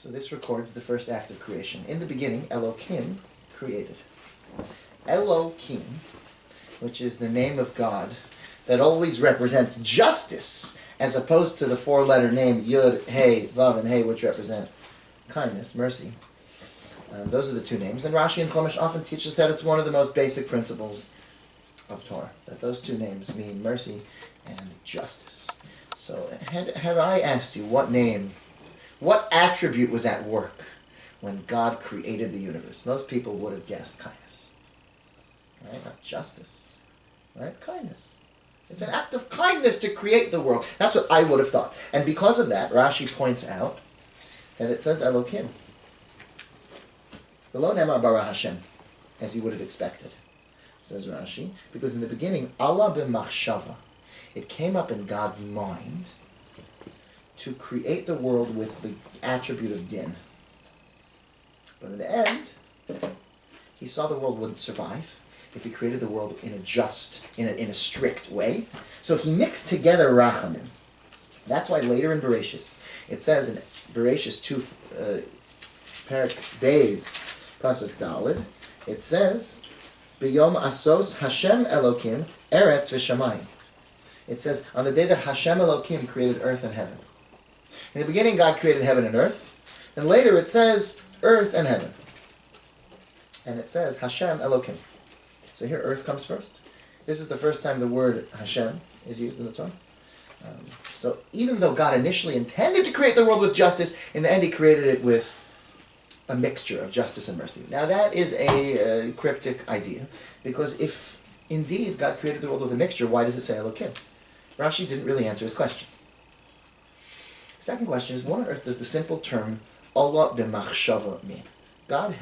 So this records the first act of creation. In the beginning, Elohim created. Elohim, which is the name of God that always represents justice, as opposed to the four-letter name Yud, Hey, Vav, and Hey, which represent kindness, mercy. Those are the two names. And Rashi and Chumash often teach us that it's one of the most basic principles of Torah, that those two names mean mercy and justice. So had I asked you what attribute was at work when God created the universe, most people would have guessed kindness. Right? Not justice. Right? Kindness. It's an act of kindness to create the world. That's what I would have thought. And because of that, Rashi points out that it says Elohim. Below Nemar bara Hashem, as you would have expected, says Rashi, because in the beginning, Allah b'machshava, it came up in God's mind to create the world with the attribute of din. But in the end, he saw the world wouldn't survive if he created the world in a strict way. So he mixed together rachamim. That's why later in Bereshis, it says in Bereshis 2, Perak Beis, Pasuk Daled, it says, B'yom asos Hashem Elokim Eretz v'Shammai. It says, on the day that Hashem Elokim created earth and heaven. In the beginning, God created heaven and earth. And later it says, earth and heaven. And it says, Hashem Elokim. So here, earth comes first. This is the first time the word Hashem is used in the Torah. So even though God initially intended to create the world with justice, in the end he created it with a mixture of justice and mercy. Now that is a cryptic idea, because if indeed God created the world with a mixture, why does it say Elokim? Rashi didn't really answer his question. Second question is, what on earth does the simple term Allah b'machshava mean? God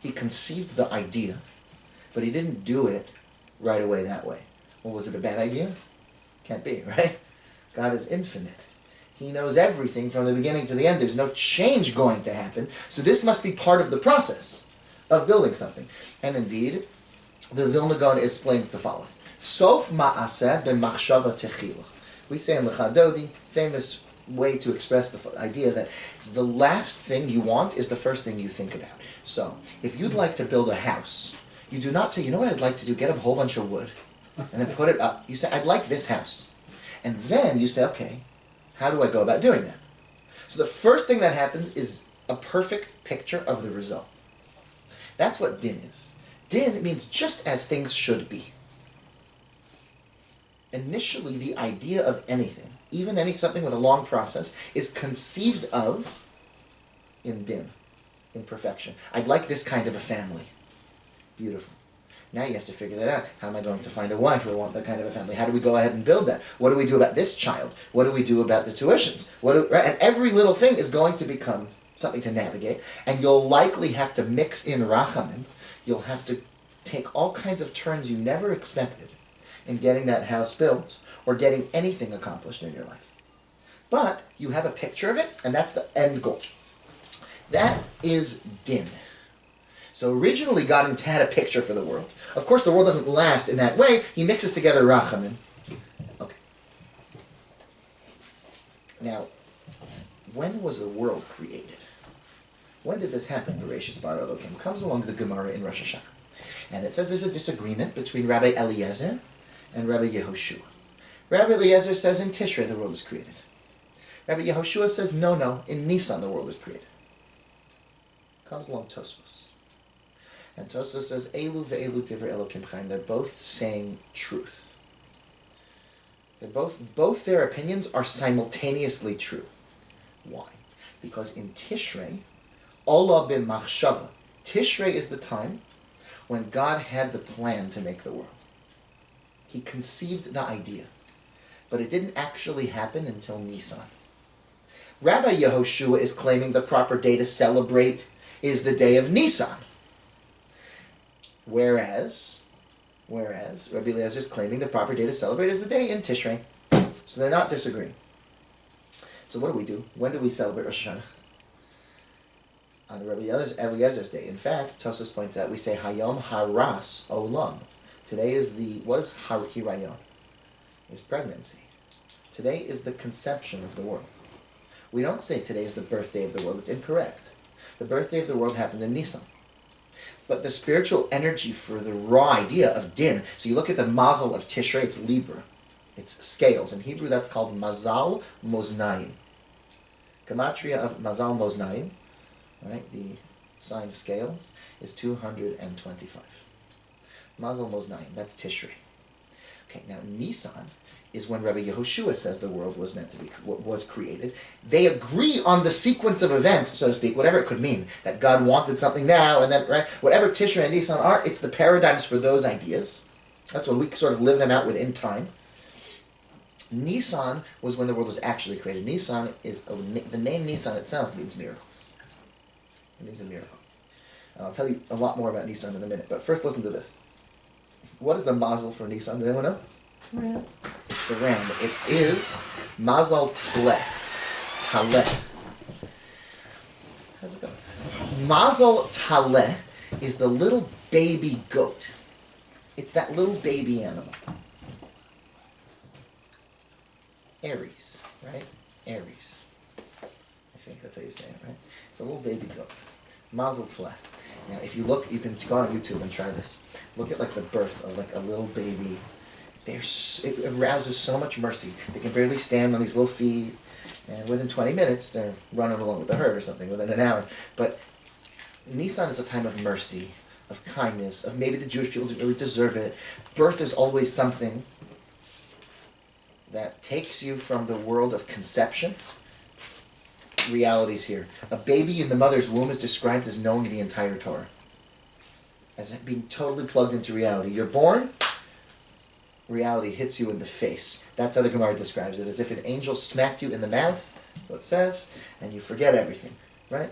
he conceived the idea, but he didn't do it right away that way. Well, was it a bad idea? Can't be, right? God is infinite. He knows everything from the beginning to the end. There's no change going to happen. So this must be part of the process of building something. And indeed, the Vilna Gaon explains the following. Sof ma'aseh b'machshava techila. We say in Lecha Dodi, famous way to express the idea that the last thing you want is the first thing you think about. So, if you'd like to build a house, you do not say, you know what I'd like to do? Get a whole bunch of wood and then put it up. You say, I'd like this house. And then you say, okay, how do I go about doing that? So the first thing that happens is a perfect picture of the result. That's what din is. Din means just as things should be. Initially, the idea of anything, even something with a long process, is conceived of in din, in perfection. I'd like this kind of a family. Beautiful. Now you have to figure that out. How am I going to find a wife who will want that kind of a family? How do we go ahead and build that? What do we do about this child? What do we do about the tuitions? Right? And every little thing is going to become something to navigate, and you'll likely have to mix in rachamim. You'll have to take all kinds of turns you never expected in getting that house built or getting anything accomplished in your life. But you have a picture of it, and that's the end goal. That is din. So originally God had a picture for the world. Of course the world doesn't last in that way. He mixes together rachamim. Okay. Now, when was the world created? When did this happen? Bereshis bara Elokim comes along to the Gemara in Rosh Hashanah. And it says there's a disagreement between Rabbi Eliezer and Rabbi Yehoshua. Rabbi Eliezer says in Tishrei the world is created. Rabbi Yehoshua says no, in Nissan the world is created. Comes along Tosfos. And Tosfos says, Elu ve'elu divrei Elokim chaim. They're both saying truth. They're both their opinions are simultaneously true. Why? Because in Tishrei, Allah b'machshava. Tishrei is the time when God had the plan to make the world. He conceived the idea. But it didn't actually happen until Nissan. Rabbi Yehoshua is claiming the proper day to celebrate is the day of Nissan. Whereas Rabbi Eliezer is claiming the proper day to celebrate is the day in Tishrei. So they're not disagreeing. So what do? When do we celebrate Rosh Hashanah? On Rabbi Eliezer's day. In fact, Tosfos points out, we say Hayom Haras Olam. Today is what is Hirayon? It's pregnancy. Today is the conception of the world. We don't say today is the birthday of the world. It's incorrect. The birthday of the world happened in Nissan. But the spiritual energy for the raw idea of din, so you look at the mazel of Tishrei, it's Libra. It's scales. In Hebrew, that's called mazal moznayim. Gematria of mazal moznayim, right, the sign of scales, is 225. Mazal moznayim, that's Tishrei. Okay, now Nissan is when Rabbi Yehoshua says the world was meant to be, was created. They agree on the sequence of events, so to speak, whatever it could mean, that God wanted something now, and then, right, whatever Tishrei and Nissan are, it's the paradigms for those ideas. That's when we sort of live them out within time. Nissan was when the world was actually created. Nissan is, the name Nissan itself means miracles. It means a miracle. And I'll tell you a lot more about Nissan in a minute, but first listen to this. What is the mazel for Nissan? Does anyone know? Ram. It's the ram. It is Mazal Tleh. Taleh. How's it going? Mazal Taleh is the little baby goat. It's that little baby animal. Aries, right? Aries. I think that's how you say it, right? It's a little baby goat. Mazal Tleh. Now, if you look, you can go on YouTube and try this. Look at like the birth of like a little baby. It arouses so much mercy. They can barely stand on these little feet, and within 20 minutes, they're running along with the herd or something, within an hour. But Nissan is a time of mercy, of kindness, of maybe the Jewish people didn't really deserve it. Birth is always something that takes you from the world of conception. Realities here. A baby in the mother's womb is described as knowing the entire Torah, as being totally plugged into reality. You're born, reality hits you in the face. That's how the Gemara describes it, as if an angel smacked you in the mouth, that's what it says, and you forget everything, right?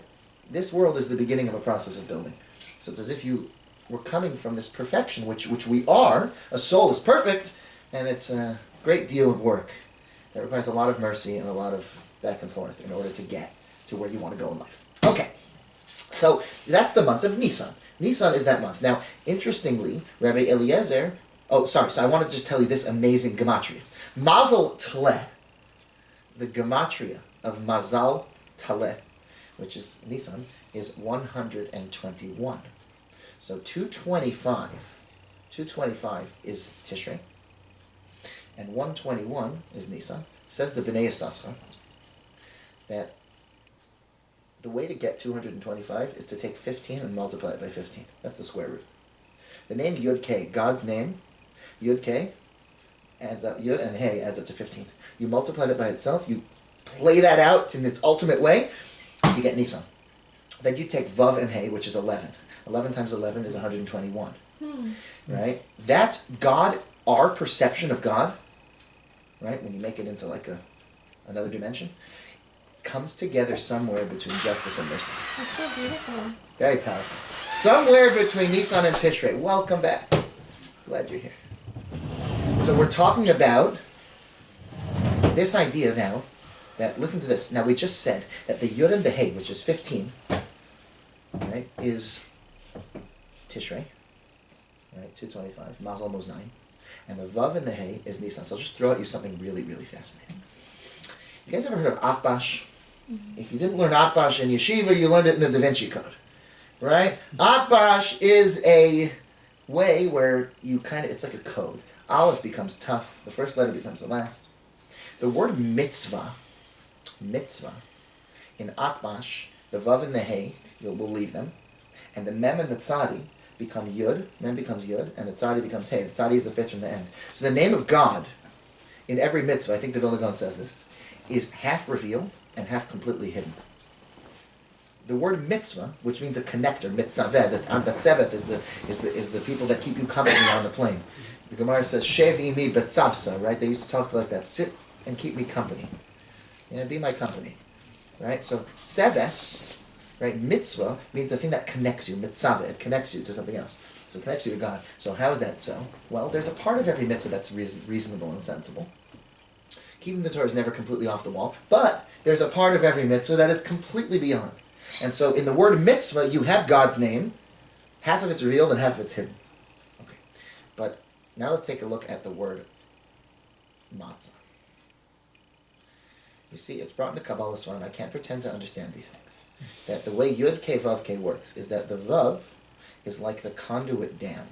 This world is the beginning of a process of building. So it's as if you were coming from this perfection, which we are. A soul is perfect, and it's a great deal of work that requires a lot of mercy and a lot of back and forth in order to get to where you want to go in life. Okay, so that's the month of Nisan. Nisan is that month. Now, interestingly, Rabbi Eliezer, so I want to just tell you this amazing gematria. Mazal Tleh, the gematria of Mazal Taleh, which is Nisan, is 121. So 225 is Tishrei, and 121 is Nisan. Says the Bnei Yissaschar that the way to get 225 is to take 15 and multiply it by 15. That's the square root. The name Yud K, God's name, Yud K, adds up, Yud and Hey adds up to 15. You multiply it by itself, you play that out in its ultimate way, you get Nisan. Then you take Vav and Hey, which is 11. 11 times 11 is 121. Right? That's God, our perception of God, right? When you make it into like another dimension, comes together somewhere between justice and mercy. That's so beautiful. Very powerful. Somewhere between Nisan and Tishrei. Welcome back. Glad you're here. So we're talking about this idea now that, listen to this. Now we just said that the Yud and the Hey, which is 15, right, is Tishrei, right, 225, Mazal Moznayim. And the Vav and the Hey is Nisan. So I'll just throw at you something really, really fascinating. You guys ever heard of Atbash? Mm-hmm. If you didn't learn Atbash in yeshiva, you learned it in the Da Vinci Code. Right? Atbash is a way where you it's like a code. Aleph becomes tough. The first letter becomes the last. The word mitzvah, in Atbash, the Vav and the Hey, we'll leave them. And the Mem and the Tzadi become Yud. Mem becomes Yud, and the Tzadi becomes Hey. The Tzadi is the fifth from the end. So the name of God, in every mitzvah, I think the Vilna Gaon says this, is half revealed and half completely hidden. The word mitzvah, which means a connector, mitzaveh, that tzevet is the people that keep you company on the plane. The Gemara says, Shev imi betzavsa, right? They used to talk like that, sit and keep me company. Be my company. Right? So tzeves, right, mitzvah, means the thing that connects you, mitzaveh, it connects you to something else. So it connects you to God. So how is that so? Well, there's a part of every mitzvah that's reasonable and sensible. Keeping the Torah is never completely off the wall, but there's a part of every mitzvah that is completely beyond. And so in the word mitzvah, you have God's name. Half of it's revealed and half of it's hidden. Okay. But now let's take a look at the word matzah. You see, it's brought in the Kabbalah Svarim. I can't pretend to understand these things. That the way Yud Ke Vav Ke works is that the Vav is like the conduit dam.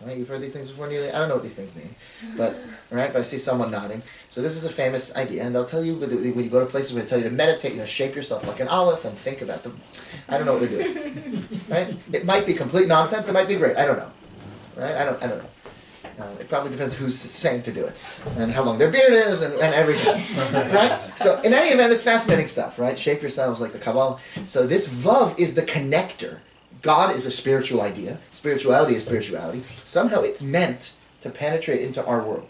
Right? You've heard these things before, Neely? I don't know what these things mean, but I see someone nodding. So this is a famous idea, and they'll tell you when you go to places where they tell you to meditate, shape yourself like an aleph and think about them. I don't know what they're doing. Right? It might be complete nonsense. It might be great. I don't know. Right? I don't know. It probably depends who's saying to do it, and how long their beard is, and everything. Right? So in any event, it's fascinating stuff. Right? Shape yourselves like the Kabbalah. So this vav is the connector. God is a spiritual idea. Spirituality is spirituality. Somehow it's meant to penetrate into our world.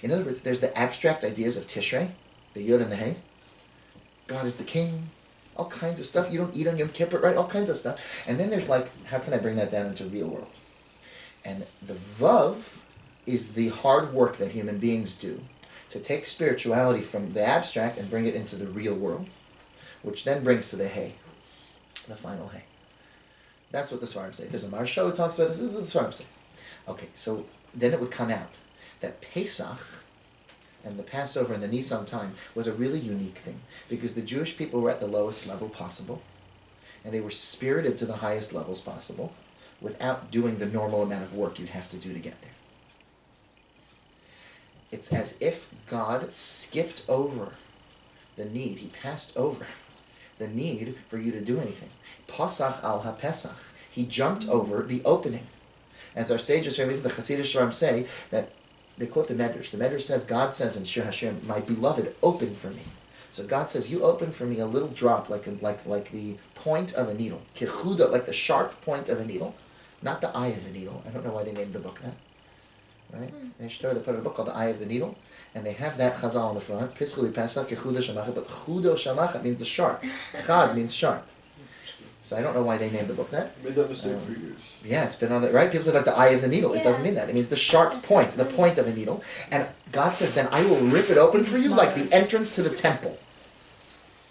In other words, there's the abstract ideas of Tishrei, the Yud and the Hey. God is the king. All kinds of stuff. You don't eat on Yom Kippur, right? All kinds of stuff. And then there's how can I bring that down into real world? And the Vav is the hard work that human beings do to take spirituality from the abstract and bring it into the real world, which then brings to the Hey, the final Hey. That's what the Svarim say. There's a Maharsha who talks about this. This is the Svarim say. Okay, so then it would come out that Pesach and the Passover and the Nissan time was a really unique thing because the Jewish people were at the lowest level possible and they were spirited to the highest levels possible without doing the normal amount of work you'd have to do to get there. It's as if God skipped over the need. He passed over the need for you to do anything. Pasach al ha-Pesach. He jumped over the opening. As our sages, the Hasidic Shvarim say, that they quote the Medrash. The Medrash says, God says in Shir Hashem, my beloved, open for me. So God says, you open for me a little drop, like the point of a needle. Kechuda, like the sharp point of a needle. Not the eye of the needle. I don't know why they named the book that. Right? In Shtor, they put a book called The Eye of the Needle, and they have that chazal on the front. Pischuli Pesach, Kechuda Shamacha, but Chudo Shamacha means the sharp. Chad means sharp. So I don't know why they named the book that. Made that mistake for years. Yeah, it's been on the right. People say like the eye of the needle. It doesn't mean that. It means the sharp point, the point of a needle. And God says, then I will rip it open for you like the entrance to the temple.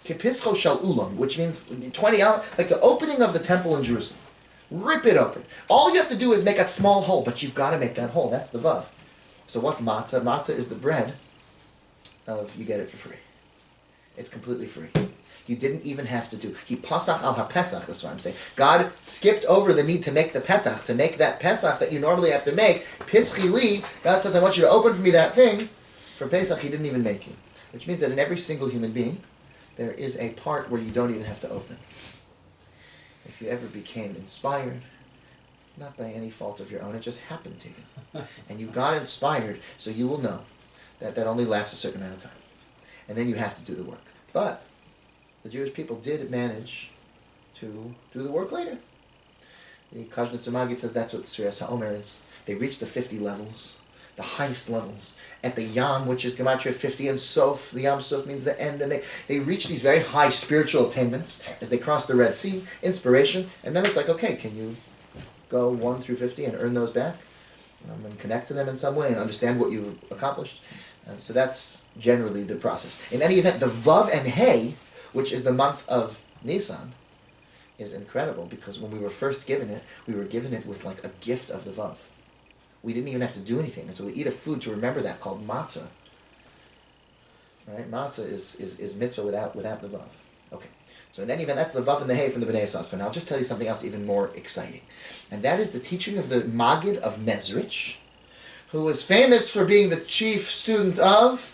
Kepischo shel ulam, which means 20 hours, like the opening of the temple in Jerusalem. Rip it open. All you have to do is make a small hole, but you've got to make that hole. That's the vav. So what's matzah? Matzah is the bread of you get it for free. It's completely free. You didn't even have to do. He pasach al ha-Pesach, that's what I'm saying. God skipped over the need to make the petach, to make that Pesach that you normally have to make. Pischi li, God says, I want you to open for me that thing. For Pesach, he didn't even make you. Which means that in every single human being, there is a part where you don't even have to open. If you ever became inspired, not by any fault of your own, it just happened to you. And you got inspired, so you will know that that only lasts a certain amount of time. And then you have to do the work. But the Jewish people did manage to do the work later. The Kajnitzer Magid says that's what Sfiras HaOmer is. They reached the 50 levels, the highest levels. At the Yam, which is Gematria 50, and Sof, the Yam Sof means the end, and they reach these very high spiritual attainments as they cross the Red Sea, inspiration, and then it's like, okay, can you go 1 through 50 and earn those back? And connect to them in some way and understand what you've accomplished. So that's generally the process. In any event, the Vav and Hey, which is the month of Nissan, is incredible because when we were first given it, we were given it with like a gift of the Vav. We didn't even have to do anything. And so we eat a food to remember that called matzah. Right? Matzah is mitzvah without the Vav. Okay. So in any event, that's the Vav and the Hey from the Bnei Yissaschar. Now I'll just tell you something else even more exciting. And that is the teaching of the Maggid of Mezrich, who was famous for being the chief student of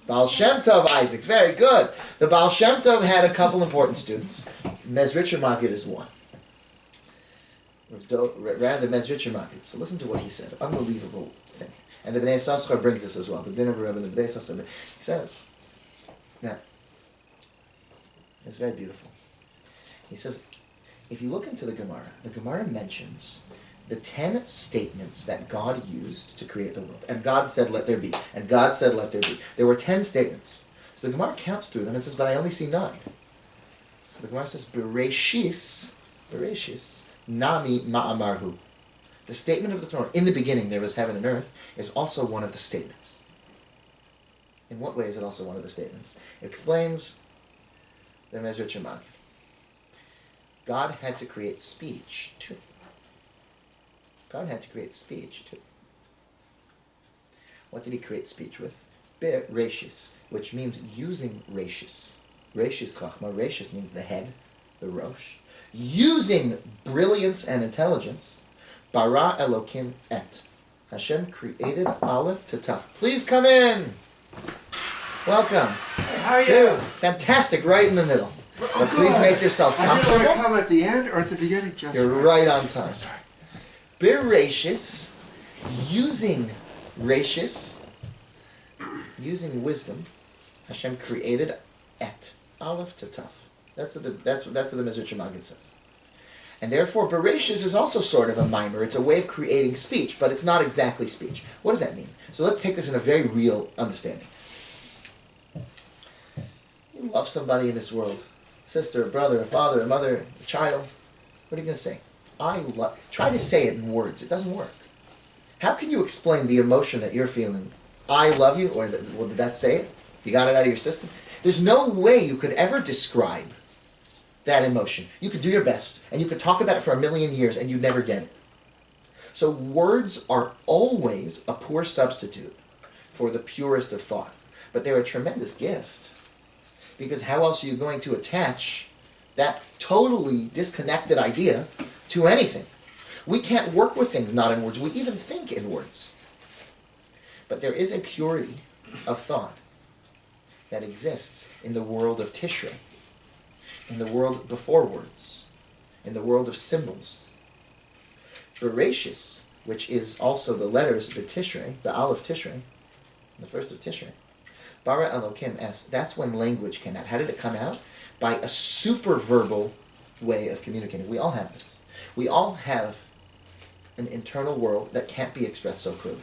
Baal Shem Tov, Isaac. Very good. The Baal Shem Tov had a couple important students. Mezricher Maggid is one. Rather, Mezricher Maggid. So listen to what he said. Unbelievable thing. And the Bnei Yissaschar brings this as well. The dinner of Rebbe and the Bnei Yissaschar. He says, now, it's very beautiful. He says, if you look into the Gemara mentions the 10 statements that God used to create the world. And God said, let there be. And God said, let there be. There were 10 statements. So the Gemara counts through them and says, but I only see 9. So the Gemara says, Bereshis, Nami Ma'amarhu. The statement of the Torah, in the beginning there was heaven and earth, is also one of the statements. In what way is it also one of the statements? It explains the Mezricher Maggid. God had to create speech too. God had to create speech too. What did he create speech with? Bereshis, which means using Reshis. Reshis Chachma, Reshis means the head, the Rosh. Using brilliance and intelligence, Bara Elokim et. Hashem created Aleph to Taf. Please come in. Welcome. Hey, how are you? Fantastic, right in the middle. But please make yourself comfortable. I didn't want to come at the end or at the beginning. Just You're right on time. Bereshis, using Reshis, using wisdom, Hashem created et, Aleph to Taf. That's what the Mizrach Maggid says. And therefore, Bereshis is also sort of a mimer. It's a way of creating speech, but it's not exactly speech. What does that mean? So let's take this in a very real understanding. You love somebody in this world. Sister, a brother, a father, a mother, a child. What are you going to say? Try to say it in words. It doesn't work. How can you explain the emotion that you're feeling? I love you, or did that say it? You got it out of your system? There's no way you could ever describe that emotion. You could do your best, and you could talk about it for 1,000,000 years, and you'd never get it. So words are always a poor substitute for the purest of thought. But they're a tremendous gift. Because how else are you going to attach that totally disconnected idea to anything? We can't work with things not in words. We even think in words. But there is a purity of thought that exists in the world of Tishrei, in the world before words, in the world of symbols. Bereshis, which is also the letters of the Tishrei, the Aleph Tishrei, the first of Tishrei, Bara Elokim es, that's when language came out. How did it come out? By a superverbal way of communicating. We all have this. We all have an internal world that can't be expressed so clearly.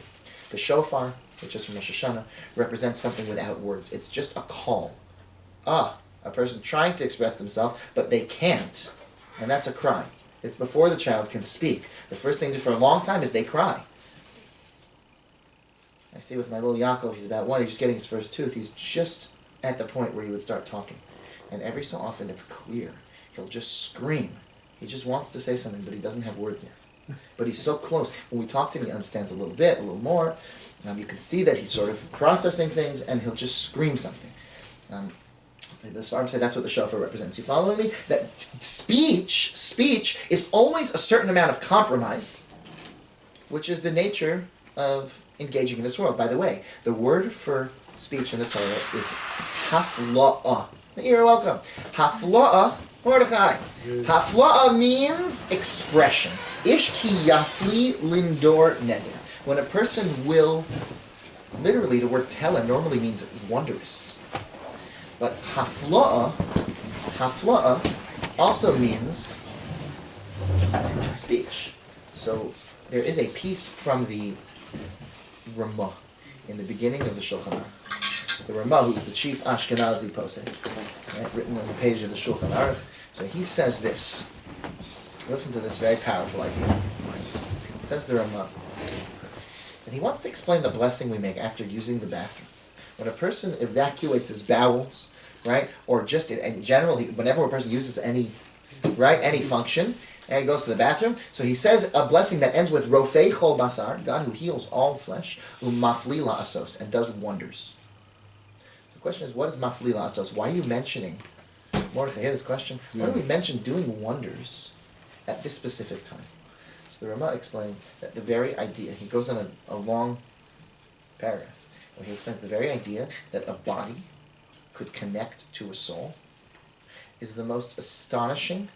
The shofar, which is from Rosh Hashanah, represents something without words. It's just a call. A person trying to express themselves, but they can't. And that's a cry. It's before the child can speak. The first thing they do for a long time is they cry. I see with my little Yaakov, he's about 1, he's just getting his first tooth. He's just at the point where he would start talking. And every so often it's clear. He'll just scream. He just wants to say something, but he doesn't have words yet. But he's so close. When we talk to him, he understands a little bit, a little more. You can see that he's sort of processing things, and he'll just scream something. The Sfarim say that's what the shofar represents. You following me? That speech is always a certain amount of compromise, which is the nature of engaging in this world. By the way, the word for speech in the Torah is hafla'ah. You're welcome. Hafla'ah, Mordechai. Hafla'ah means expression. Ish ki yafli lindor neder. When a person will, literally the word pella normally means wondrous. But hafla'ah also means speech. So there is a piece from the Ramah in the beginning of the Shulchan Aruch. The Ramah, who's the chief Ashkenazi posek, right, written on the page of the Shulchan Aruch. So he says this. Listen to this very powerful idea. He says the Ramah, and he wants to explain the blessing we make after using the bathroom. When a person evacuates his bowels, right, or just in general, whenever a person uses any function, and he goes to the bathroom, so he says a blessing that ends with Rofei Chol Basar, God who heals all flesh, Mafli La'asos, and does wonders. So the question is, what is Mafli La'asos? Why are you mentioning, Mordechai, hear this question? Why do we mention doing wonders at this specific time? So the Ramah explains that the very idea, he goes on a long paragraph, where he explains the very idea that a body could connect to a soul is the most astonishing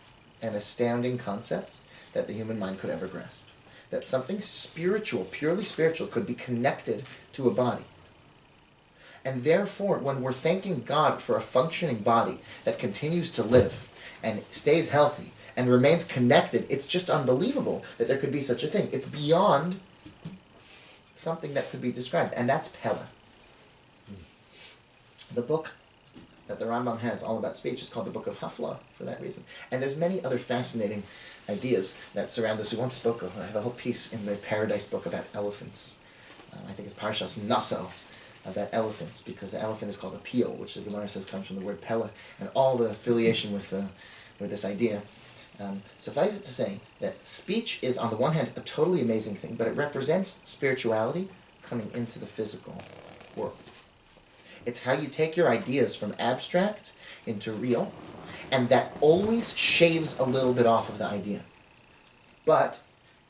and astounding concept that the human mind could ever grasp. That something spiritual, purely spiritual, could be connected to a body. And therefore, when we're thanking God for a functioning body that continues to live and stays healthy and remains connected, it's just unbelievable that there could be such a thing. It's beyond something that could be described, and that's Pella. The book that the Rambam has all about speech is called the Book of Hafla for that reason. And there's many other fascinating ideas that surround this. We once spoke of, I have a whole piece in the Paradise book about elephants. I think it's Parshas Naso, about elephants, because the elephant is called a peel, which the Gemara says comes from the word Pella, and all the affiliation with this idea. Suffice it to say that speech is, on the one hand, a totally amazing thing, but it represents spirituality coming into the physical world. It's how you take your ideas from abstract into real, and that always shaves a little bit off of the idea. But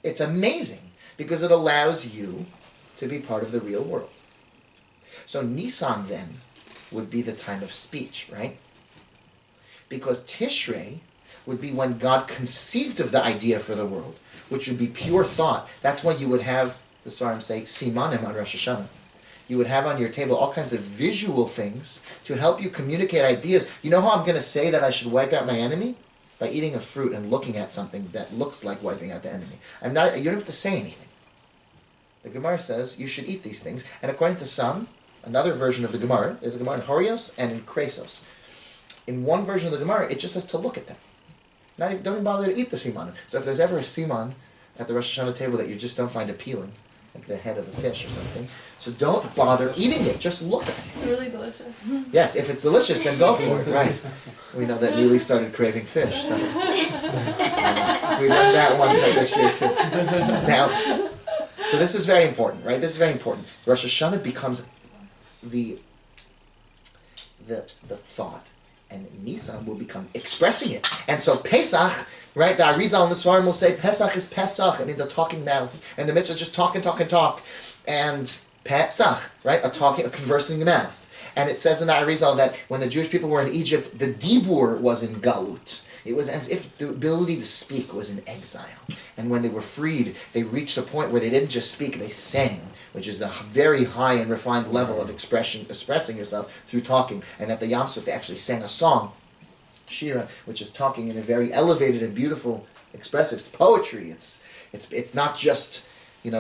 it's amazing because it allows you to be part of the real world. So Nissan then would be the time of speech, right? Because Tishrei would be when God conceived of the idea for the world, which would be pure thought. That's when you would have, the Svarim say, simanim on Rosh Hashanah. You would have on your table all kinds of visual things to help you communicate ideas. You know how I'm going to say that I should wipe out my enemy? By eating a fruit and looking at something that looks like wiping out the enemy. You don't have to say anything. The Gemara says you should eat these things. And according to some, another version of the Gemara, there's a Gemara in Horios and in Kresos. In one version of the Gemara, it just says to look at them. Don't even bother to eat the siman. So if there's ever a siman at the Rosh Hashanah table that you just don't find appealing, like the head of a fish or something, so don't bother eating it. Just look at it. It's really delicious. Yes, if it's delicious, then go for it. Right. We know that Lily started craving fish. So. We learned that once this year too. Now, so this is very important, right? This is very important. Rosh Hashanah becomes the thought, and Nisan will become expressing it. And so Pesach, right? The Arizal and the Svarim will say Pesach is Pesach. It means a talking mouth, and the mitzvah is just talk, and Pesach, right? A conversing mouth. And it says in the Arizal that when the Jewish people were in Egypt, the dibur was in galut. It was as if the ability to speak was in exile. And when they were freed, they reached a point where they didn't just speak, they sang, which is a very high and refined level of expressing yourself through talking. And at the Yam Suf, they actually sang a song, Shira, which is talking in a very elevated and beautiful, expressive. It's poetry. It's not just,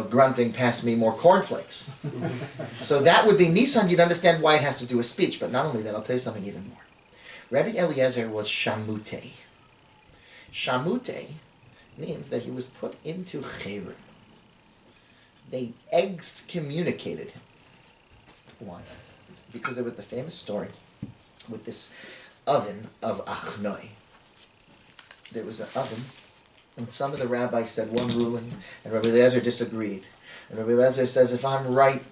grunting, pass me more cornflakes. So that would be Nisan. You'd understand why it has to do with speech. But not only that, I'll tell you something even more. Rabbi Eliezer was Shamutei. Shamutei means that he was put into Cherem. They excommunicated him. Why? Because there was the famous story with this oven of Achnoi. There was an oven, and some of the rabbis said one ruling, and Rabbi Eliezer disagreed. And Rabbi Eliezer says, if I'm right,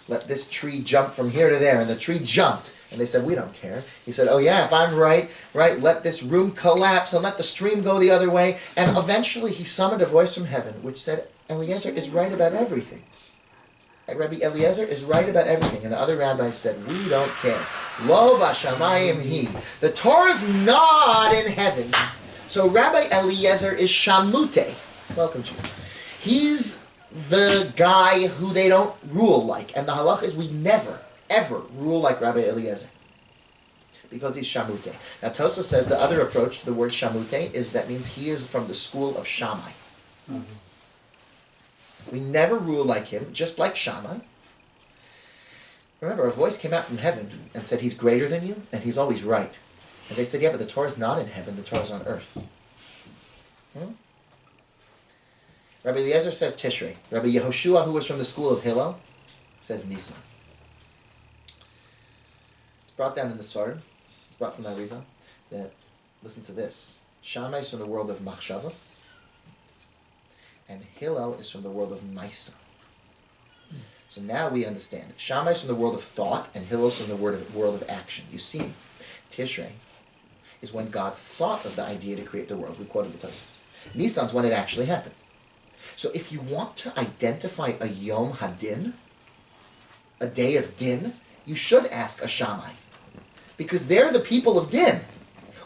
let this tree jump from here to there. And the tree jumped. And they said, we don't care. He said, oh yeah, if I'm right, let this room collapse and let the stream go the other way. And eventually he summoned a voice from heaven which said, Eliezer is right about everything. And Rabbi Eliezer is right about everything. And the other rabbis said, we don't care. Lo b'shamayim he. The Torah's not in heaven. So Rabbi Eliezer is Shamute. Welcome, Chief. He's the guy who they don't rule like. And the halach is we never, ever rule like Rabbi Eliezer. Because he's Shamute. Now Tosa says the other approach to the word Shamute is that means he is from the school of Shammai. Mm-hmm. We never rule like him, just like Shammai. Remember, a voice came out from heaven and said he's greater than you and he's always right. And they said, yeah, but the Torah is not in heaven, the Torah is on earth. Rabbi Eliezer says Tishrei. Rabbi Yehoshua, who was from the school of Hillel, says Nissan. It's brought down in the Svarim. It's brought from the Arizal. That, listen to this. Shammai is from the world of Machshava. And Hillel is from the world of Maisa. So now we understand. Shammai is from the world of thought, and Hillel is from the world of action. You see, Tishrei is when God thought of the idea to create the world. We quoted the Tosfos. Nisan's when it actually happened. So if you want to identify a Yom Hadin, a day of Din, you should ask a Shammai. Because they're the people of Din.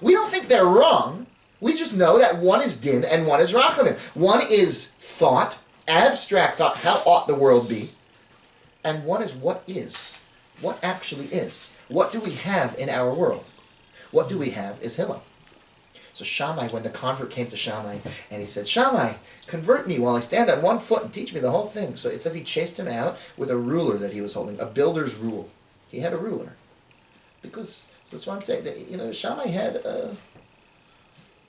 We don't think they're wrong. We just know that one is Din and one is Rachamim. One is thought, abstract thought, how ought the world be? And one is what actually is. What do we have in our world? What do we have is Hillel. So Shammai, when the convert came to Shammai, and he said, Shammai, convert me while I stand on one foot and teach me the whole thing. So it says he chased him out with a ruler that he was holding, a builder's rule. He had a ruler. Because, so that's why I'm saying that, Shammai had a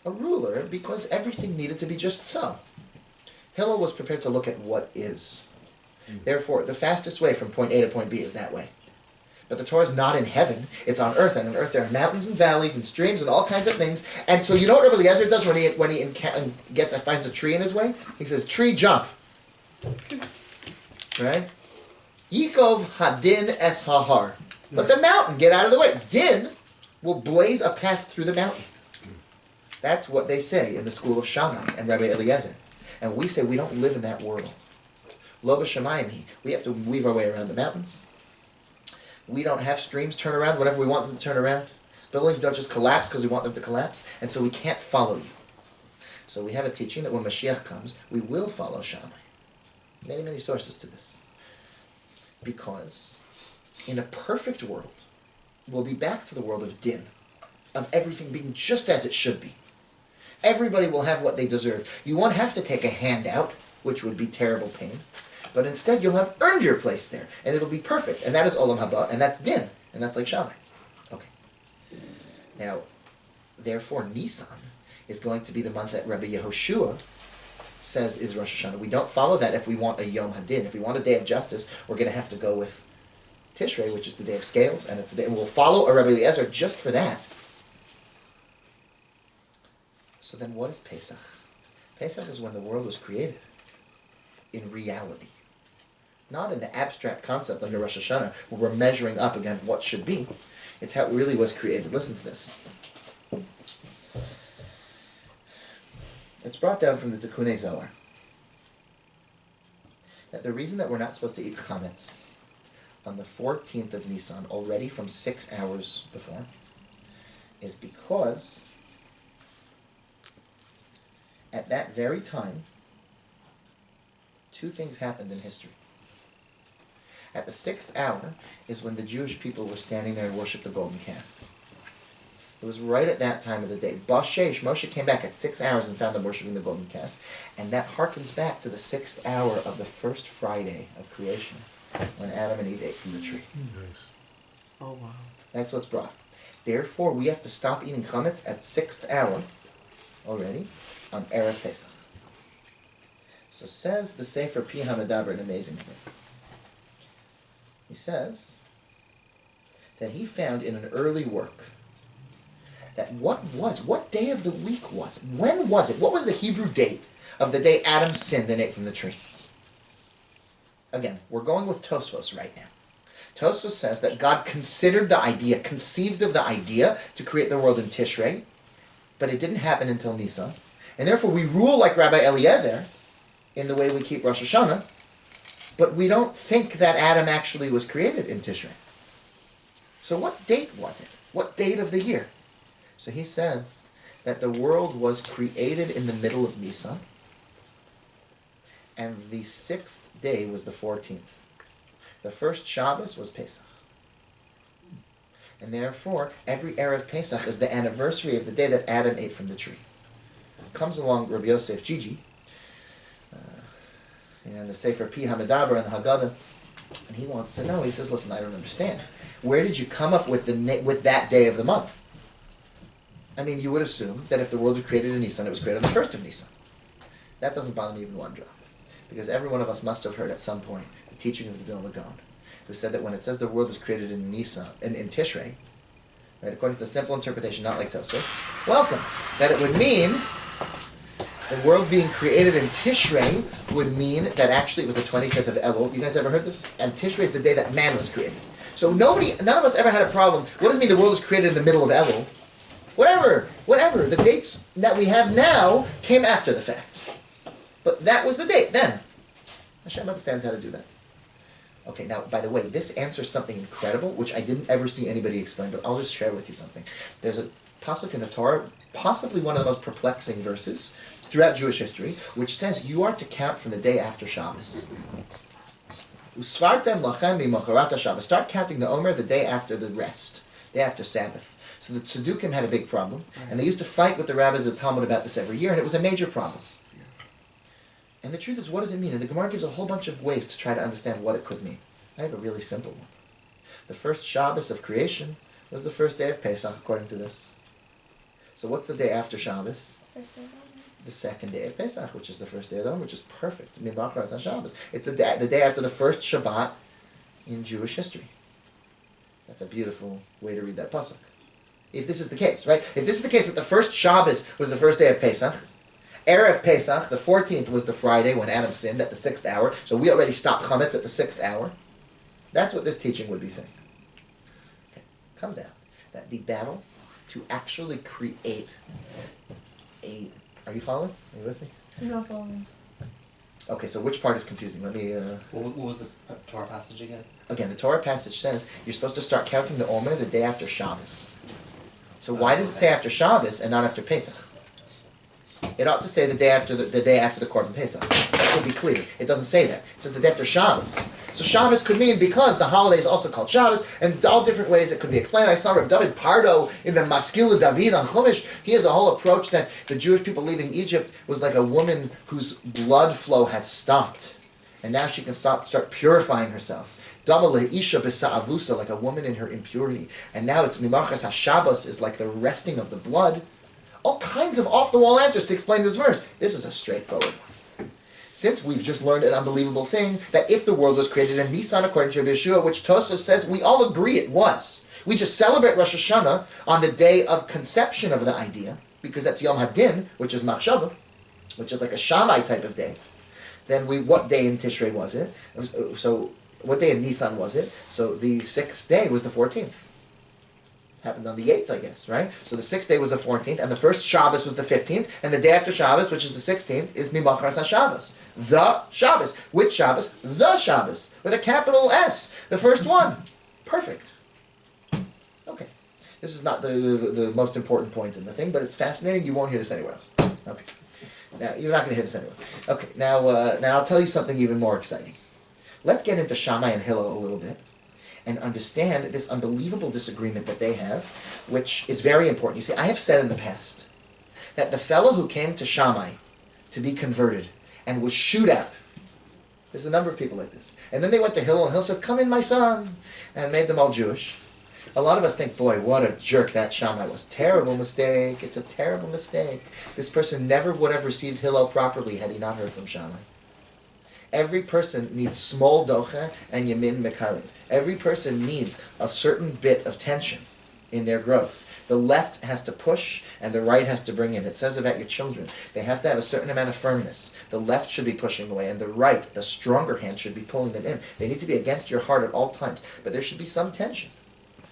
ruler because everything needed to be just so. Hillel was prepared to look at what is. Therefore, the fastest way from point A to point B is that way. But the Torah is not in heaven, it's on earth, and on earth there are mountains and valleys and streams and all kinds of things. And so you know what Rabbi Eliezer does when he finds a tree in his way? He says, tree, jump. Right? Yikov hadin es hahar. Let the mountain get out of the way. Din will blaze a path through the mountain. That's what they say in the school of Shammai and Rabbi Eliezer. And we say we don't live in that world. Lo b'shamayim. We have to weave our way around the mountains. We don't have streams turn around whenever we want them to turn around. Buildings don't just collapse because we want them to collapse. And so we can't follow you. So we have a teaching that when Mashiach comes, we will follow Shammai. Many, many sources to this. Because in a perfect world, we'll be back to the world of din, of everything being just as it should be. Everybody will have what they deserve. You won't have to take a handout, which would be terrible pain, but instead you'll have earned your place there, and it'll be perfect. And that is Olam Haba, and that's din, and that's like Shammai. Okay. Now, therefore, Nissan is going to be the month that Rabbi Yehoshua says is Rosh Hashanah. We don't follow that if we want a Yom Hadin. If we want a day of justice, we're going to have to go with Tishrei, which is the day of scales, and it's the day, and we'll follow a Rabbi Eliezer just for that. So then what is Pesach? Pesach is when the world was created in reality. Not in the abstract concept like a Rosh Hashanah, where we're measuring up against what should be. It's how it really was created. Listen to this. It's brought down from the Tikkunei Zohar that the reason that we're not supposed to eat chametz on the 14th of Nissan, already from 6 hours before, is because at that very time, two things happened in history. At the 6th hour is when the Jewish people were standing there and worshipped the golden calf. It was right at that time of the day. Bashesh, Moshe came back at 6 hours and found them worshipping the golden calf. And that harkens back to the 6th hour of the first Friday of creation, when Adam and Eve ate from the tree. Nice. Oh, wow. That's what's brought. Therefore, we have to stop eating chametz at 6th hour already on Erev Pesach. So says the Sefer Pi HaMedaber an amazing thing. He says that he found in an early work that what day of the week was, when was it, what was the Hebrew date of the day Adam sinned and ate from the tree? Again, we're going with Tosfos right now. Tosfos says that God considered the idea, conceived of the idea to create the world in Tishrei, but it didn't happen until Nisan. And therefore we rule like Rabbi Eliezer in the way we keep Rosh Hashanah, but we don't think that Adam actually was created in Tishrei. So what date was it? What date of the year? So he says that the world was created in the middle of Nisan, and the 6th day was the 14th. The first Shabbos was Pesach. And therefore, every Erev Pesach is the anniversary of the day that Adam ate from the tree. Comes along Rabbi Yosef Gigi, and the Sefer Pi HaMedaber and the Haggadah, and he wants to know, he says, listen, I don't understand. Where did you come up with with that day of the month? I mean, you would assume that if the world was created in Nisan, it was created on the 1st of Nisan. That doesn't bother me even one drop. Because every one of us must have heard at some point the teaching of the Vilna Gaon, who said that when it says the world is created in Nisan, in Tishrei, right, according to the simple interpretation, not like Tosfos, welcome, that it would mean the world being created in Tishrei would mean that actually it was the 25th of Elul. You guys ever heard this? And Tishrei is the day that man was created. So none of us ever had a problem. What does it mean the world is created in the middle of Elul? Whatever. The dates that we have now came after the fact. But that was the date then. Hashem understands how to do that. Okay, now, by the way, this answers something incredible, which I didn't ever see anybody explain, but I'll just share with you something. There's a pasuk in the Torah, possibly one of the most perplexing verses throughout Jewish history, which says you are to count from the day after Shabbos. Usvartem lachem b'mocharat Shabbos. Start counting the Omer the day after the rest, day after Sabbath. So the Tzedukim had a big problem, and they used to fight with the rabbis of the Talmud about this every year, and it was a major problem. And the truth is, what does it mean? And the Gemara gives a whole bunch of ways to try to understand what it could mean. I have a really simple one. The first Shabbos of creation was the first day of Pesach, according to this. So what's the day after Shabbos? The second day of Pesach, which is the first day of the Omer, which is perfect. Mimachar on Shabbos. It's the day after the first Shabbat in Jewish history. That's a beautiful way to read that pasuk. If this is the case, right? If this is the case that the first Shabbos was the first day of Pesach, Erev Pesach, the 14th was the Friday when Adam sinned at the 6th hour, so we already stopped chametz at the 6th hour. That's what this teaching would be saying. comes out that the battle to actually create a... Are you following? Are you with me? I'm not following. Okay, so which part is confusing? Let me... What was the Torah passage again? Again, the Torah passage says you're supposed to start counting the Omer the day after Shabbos. So why does it say after Shabbos and not after Pesach? It ought to say the day after the day after the Korban Pesach. That would be clear. It doesn't say that. It says the day after Shabbos. So Shabbos could mean because the holiday is also called Shabbos, and all different ways it could be explained. I saw Reb David Pardo in the Maskila David on Chumash. He has a whole approach that the Jewish people leaving Egypt was like a woman whose blood flow has stopped, and now she can start purifying herself. Isha b'sa'avusa, like a woman in her impurity. And now it's Mimachas HaShabbos is like the resting of the blood. All kinds of off-the-wall answers to explain this verse. This is a straightforward one. Since we've just learned an unbelievable thing, that if the world was created in Nissan according to Rabbi Shoff, which Tosfos says we all agree it was. We just celebrate Rosh Hashanah on the day of conception of the idea, because that's Yom Hadin, which is Machshava, which is like a Shammai type of day. Then what day in Tishrei was it? So what day in Nissan was it? So the 6th day was the 14th. Happened on the 8th, I guess, right? So the 6th day was the 14th, and the first Shabbos was the 15th, and the day after Shabbos, which is the 16th, is Mimachras HaShabbos. The Shabbos. Which Shabbos? The Shabbos. With a capital S. The first one. Perfect. Okay. This is not the most important point in the thing, but it's fascinating. You won't hear this anywhere else. Okay. Now, you're not going to hear this anywhere. Okay, now I'll tell you something even more exciting. Let's get into Shammai and Hillel a little bit and understand this unbelievable disagreement that they have, which is very important. You see, I have said in the past that the fellow who came to Shammai to be converted and was shooed at, there's a number of people like this, and then they went to Hillel, and Hillel says, "Come in, my son," and made them all Jewish. A lot of us think, boy, what a jerk that Shammai was. Terrible mistake. It's a terrible mistake. This person never would have received Hillel properly had he not heard from Shammai. Every person needs small docha and yamin mekarev. Every person needs a certain bit of tension in their growth. The left has to push and the right has to bring in. It says about your children, they have to have a certain amount of firmness. The left should be pushing away and the right, the stronger hand, should be pulling them in. They need to be against your heart at all times, but there should be some tension.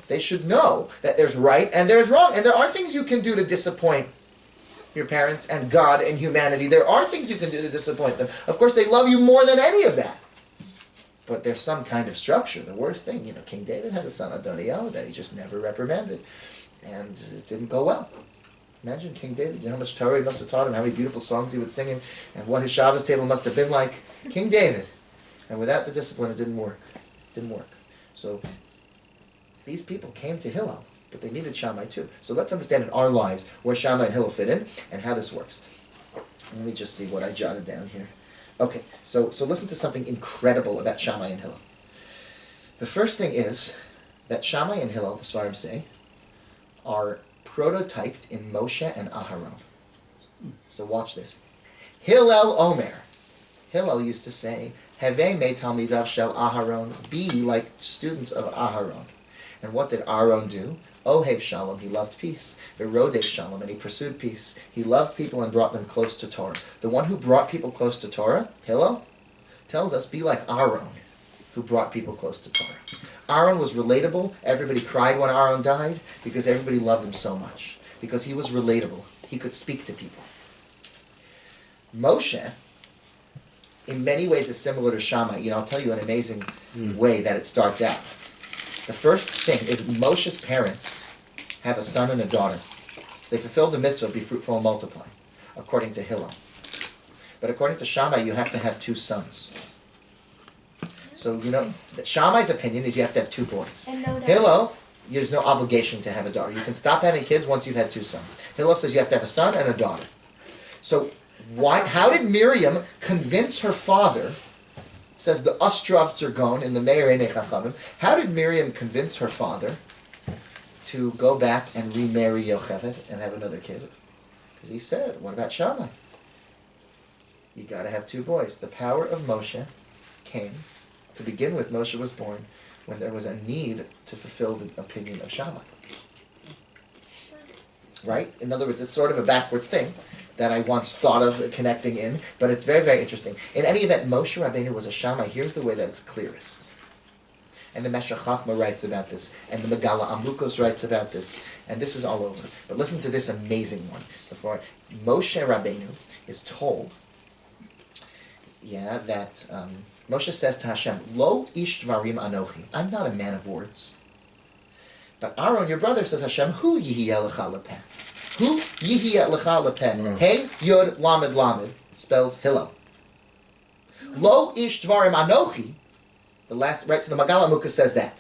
They should know that there's right and there's wrong, and there are things you can do to disappoint your parents and God and humanity. There are things you can do to disappoint them. Of course, they love you more than any of that. But there's some kind of structure. The worst thing, King David had a son, Adoniah, that he just never reprimanded. And it didn't go well. Imagine King David, how much Torah he must have taught him, how many beautiful songs he would sing him, and what his Shabbos table must have been like. King David. And without the discipline, it didn't work. It didn't work. So these people came to Hillel, but they needed Shammai too. So let's understand in our lives where Shammai and Hillel fit in and how this works. Let me just see what I jotted down here. Okay, so listen to something incredible about Shammai and Hillel. The first thing is that Shammai and Hillel, the Svarim say, are prototyped in Moshe and Aharon. So watch this. Hillel Omer. Hillel used to say, Heve me talmidav shel Aharon, be like students of Aharon. And what did Aaron do? Ohev Shalom, he loved peace. Verodeh Shalom, and he pursued peace. He loved people and brought them close to Torah. The one who brought people close to Torah, Hillel, tells us, be like Aaron, who brought people close to Torah. Aaron was relatable. Everybody cried when Aaron died because everybody loved him so much. Because he was relatable. He could speak to people. Moshe, in many ways, is similar to Shammai. I'll tell you an amazing way that it starts out. The first thing is Moshe's parents have a son and a daughter. So they fulfilled the mitzvah, be fruitful and multiply, according to Hillel. But according to Shammai, you have to have 2 sons. So, Shammai's opinion is you have to have 2 boys. And no Hillel, there's no obligation to have a daughter. You can stop having kids once you've had 2 sons. Hillel says you have to have a son and a daughter. So, how did Miriam convince her father? Says the Ostrav Zergon in the Meir Einei Chachamim. How did Miriam convince her father to go back and remarry Yocheved and have another kid? Because he said, what about Shammai? You got to have 2 boys. The power of Moshe came, to begin with, Moshe was born when there was a need to fulfill the opinion of Shammai. Right? In other words, it's sort of a backwards thing that I once thought of connecting in, but it's very, very interesting. In any event, Moshe Rabbeinu was a Shammai. Here's the way that it's clearest. and the Meshech Chochmah writes about this, and the Megala Amukos writes about this, and this is all over. But listen to this amazing one. Before Moshe Rabbeinu is told, that Moshe says to Hashem, Lo ish dvarim anochi. I'm not a man of words. But Aaron, your brother, says Hashem, Hu yihiyeh lecha lepeh. Hu yihiyeh lecha lepeh. Hey, Yud, Lamed, Lamed, spells Hillel. Lo ish dvarim anochi. The last, right, so the Megala Amukos says that.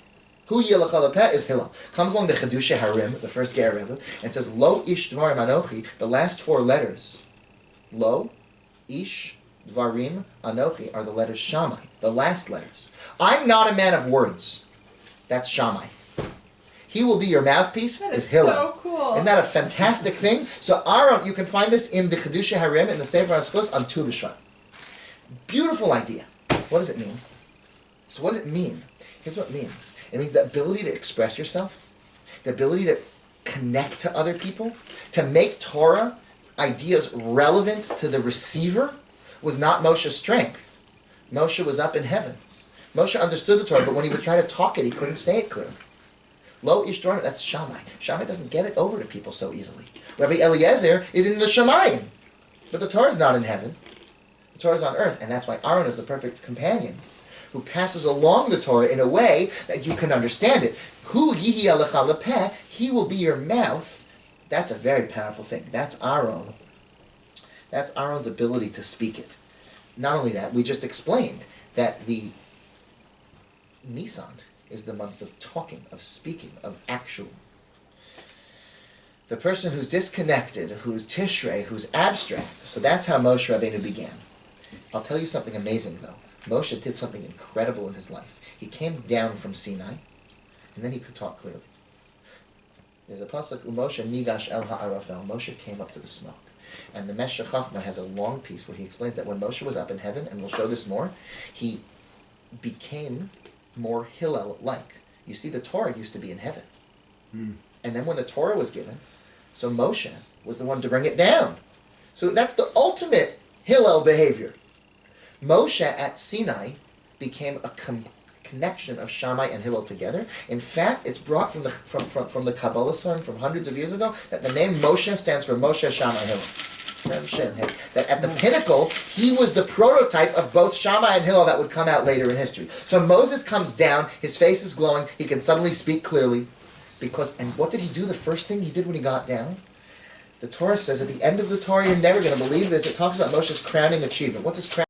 Hu yihiyeh lecha lepeh is Hillel. Comes along the Chedusha Harim, the first Ger Rebbe, and says, Lo ish dvarim anochi, the last four letters. Lo, ish, Dvarim, Anochi are the letters Shammai, the last letters. I'm not a man of words. That's Shammai. He will be your mouthpiece. That is Hillel. so cool. Isn't that a fantastic thing? So Aaron, you can find this in the Chedusha Harim, in the Sefer HaSchus on Tu B'Shvat. Beautiful idea. What does it mean? So what does it mean? Here's what it means. It means the ability to express yourself, the ability to connect to other people, to make Torah ideas relevant to the receiver, was not Moshe's strength. Moshe was up in heaven. Moshe understood the Torah, but when he would try to talk it, he couldn't say it clearly. Lo ish dvarim, that's Shammai. Shammai doesn't get it over to people so easily. Rabbi Eliezer is in the Shamayim, but the Torah is not in heaven. The Torah is on earth, and that's why Aaron is the perfect companion, who passes along the Torah in a way that you can understand it. Hu yihiyeh lecha lepeh, he will be your mouth. That's a very powerful thing. That's Aaron. That's Aaron's ability to speak it. Not only that, we just explained that the Nissan is the month of talking, of speaking, of actual. The person who's disconnected, who's Tishrei, who's abstract. So that's how Moshe Rabbeinu began. I'll tell you something amazing though. Moshe did something incredible in his life. He came down from Sinai, and then he could talk clearly. There's a pasuk, Moshe nigash el ha'arafel. Moshe came up to the smoke. And the Meshech Chochmah has a long piece where he explains that when Moshe was up in heaven, and we'll show this more, he became more Hillel-like. You see, the Torah used to be in heaven. And then when the Torah was given, so Moshe was the one to bring it down. So that's the ultimate Hillel behavior. Moshe at Sinai became a connection of Shammai and Hillel together. In fact, it's brought from the Kabbalah son from hundreds of years ago that the name Moshe stands for Moshe, Shammai, Hillel. That at the pinnacle, he was the prototype of both Shammai and Hillel that would come out later in history. So Moses comes down, his face is glowing, he can suddenly speak clearly. And what did he do? The first thing he did when he got down? The Torah says at the end of the Torah, you're never going to believe this, it talks about Moshe's crowning achievement. What's his crowning?